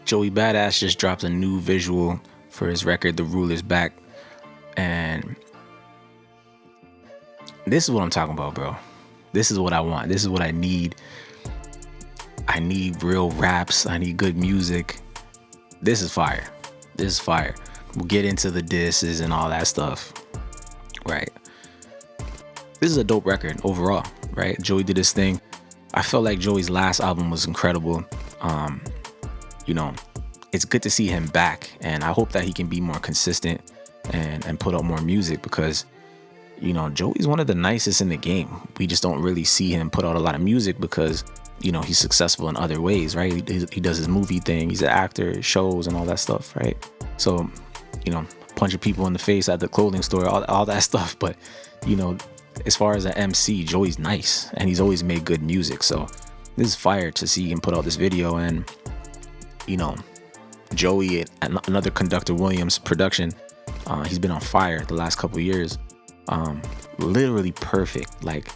Joey Badass just dropped a new visual for his record, The Rule Is Back. And this is what I'm talking about, bro. This is what I want. This is what I need. I need real raps. I need good music. This is fire. This is fire. We'll get into the disses and all that stuff. Right. This is a dope record overall, right? Joey did his thing. I felt like Joey's last album was incredible. You know, it's good to see him back, and I hope that he can be more consistent and put out more music, because, you know, Joey's one of the nicest in the game. We just don't really see him put out a lot of music because, you know, he's successful in other ways, right? He does his movie thing. He's an actor, shows and all that stuff, right? So, you know, punching people in the face at the clothing store, all that stuff. But, you know, as far as an MC, Joey's nice, and he's always made good music. So this is fire to see him put out this video. And, you know, Joey, another Conductor Williams production, he's been on fire the last couple of years. Literally perfect. Like,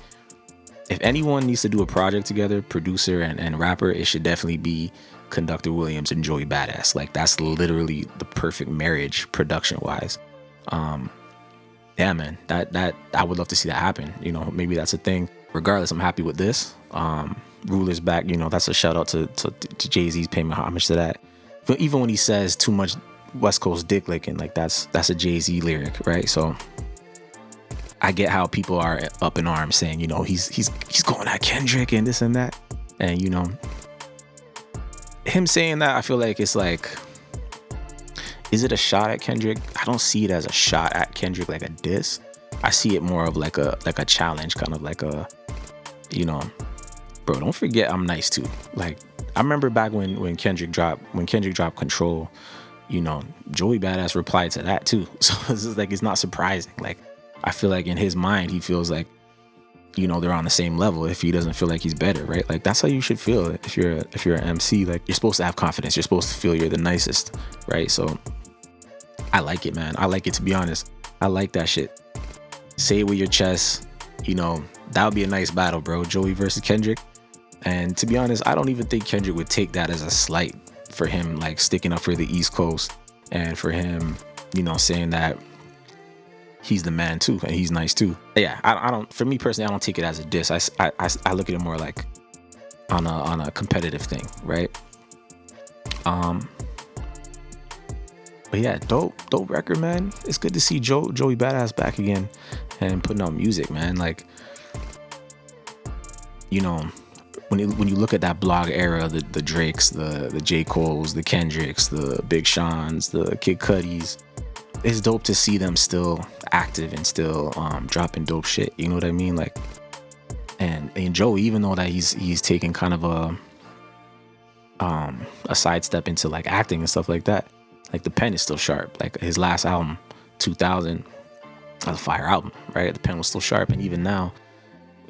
if anyone needs to do a project together, producer and rapper, it should definitely be Conductor Williams and Joey Badass. Like, that's literally the perfect marriage production wise. Yeah, man, that I would love to see that happen. You know, maybe that's a thing. Regardless, I'm happy with this. Rule Is Back, you know, that's a shout out to Jay-Z's paying homage to that. But even when he says too much West Coast dick licking, like that's a Jay-Z lyric, right? So I get how people are up in arms saying, you know, he's going at Kendrick and this and that. And, you know, him saying that, I feel like it's like, is it a shot at Kendrick? I don't see it as a shot at Kendrick, like a diss. I see it more of like a challenge, kind of like a, you know, bro, don't forget I'm nice too. Like, I remember back when Kendrick dropped Control, you know, Joey Badass replied to that too. So this is like, it's not surprising. Like, I feel like in his mind, he feels like, you know, they're on the same level if he doesn't feel like he's better, right? Like, that's how you should feel if you're an MC. Like, you're supposed to have confidence. You're supposed to feel you're the nicest, right? So I like it, man. I like it, to be honest. I like that shit. Say it with your chest. You know, that would be a nice battle, bro. Joey versus Kendrick. And to be honest, I don't even think Kendrick would take that as a slight for him, like, sticking up for the East Coast, and for him, you know, saying that he's the man too, and he's nice too. Yeah, I don't. For me personally, I don't take it as a diss. I look at it more like on a competitive thing, right? But yeah, dope record, man. It's good to see Joey Badass back again and putting out music, man. Like, you know, when you look at that blog era, the Drakes, the J. Coles, the Kendricks, the Big Seans, the Kid Cudis, it's dope to see them still active and still dropping dope shit. You know what I mean? Like, and Joey, even though that he's taking kind of a sidestep into like acting and stuff like that, like, the pen is still sharp. Like, his last album, 2000, that was a fire album, right? The pen was still sharp, and even now,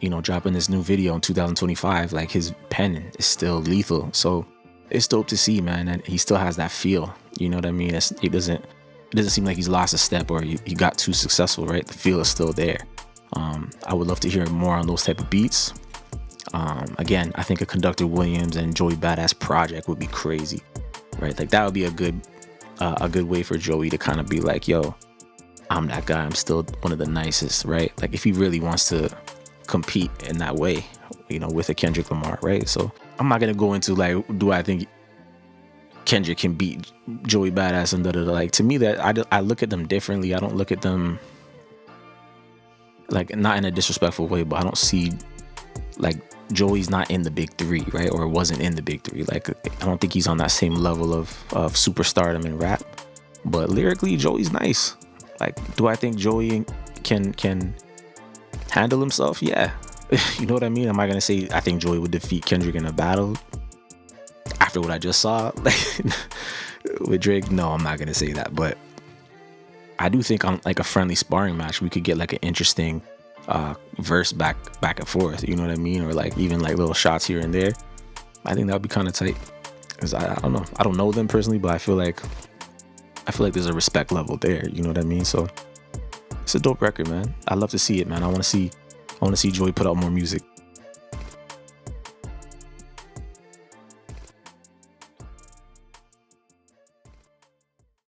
you know, dropping this new video in 2025, like, his pen is still lethal. So it's dope to see, man, and he still has that feel. You know what I mean? It doesn't seem like he's lost a step or he got too successful, right? The feel is still there. I would love to hear more on those type of beats. Again, I think a Conductor Williams and Joey Badass project would be crazy, right? Like, that would be a good way for Joey to kind of be like, yo, I'm that guy. I'm still one of the nicest, right? Like, if he really wants to compete in that way, you know, with a Kendrick Lamar, right? So I'm not gonna go into like, do I think Kendrick can beat Joey Badass and da-da-da. Like, to me, that I look at them differently. I don't look at them like, not in a disrespectful way, but I don't see, like, Joey's not in the big three, right? Or wasn't in the big three. Like, I don't think he's on that same level of superstardom in rap. But lyrically, Joey's nice. Like, do I think Joey can handle himself? Yeah. You know what I mean? Am I gonna say I think Joey would defeat Kendrick in a battle after what I just saw, like, with Drake? No, I'm not gonna say that. But I do think on like a friendly sparring match, we could get like an interesting verse back and forth. You know what I mean? Or like even like little shots here and there. I think that would be kind of tight. Cause I don't know. I don't know them personally, but I feel like there's a respect level there. You know what I mean? So it's a dope record, man. I love to see it, man. I want to see Joey put out more music.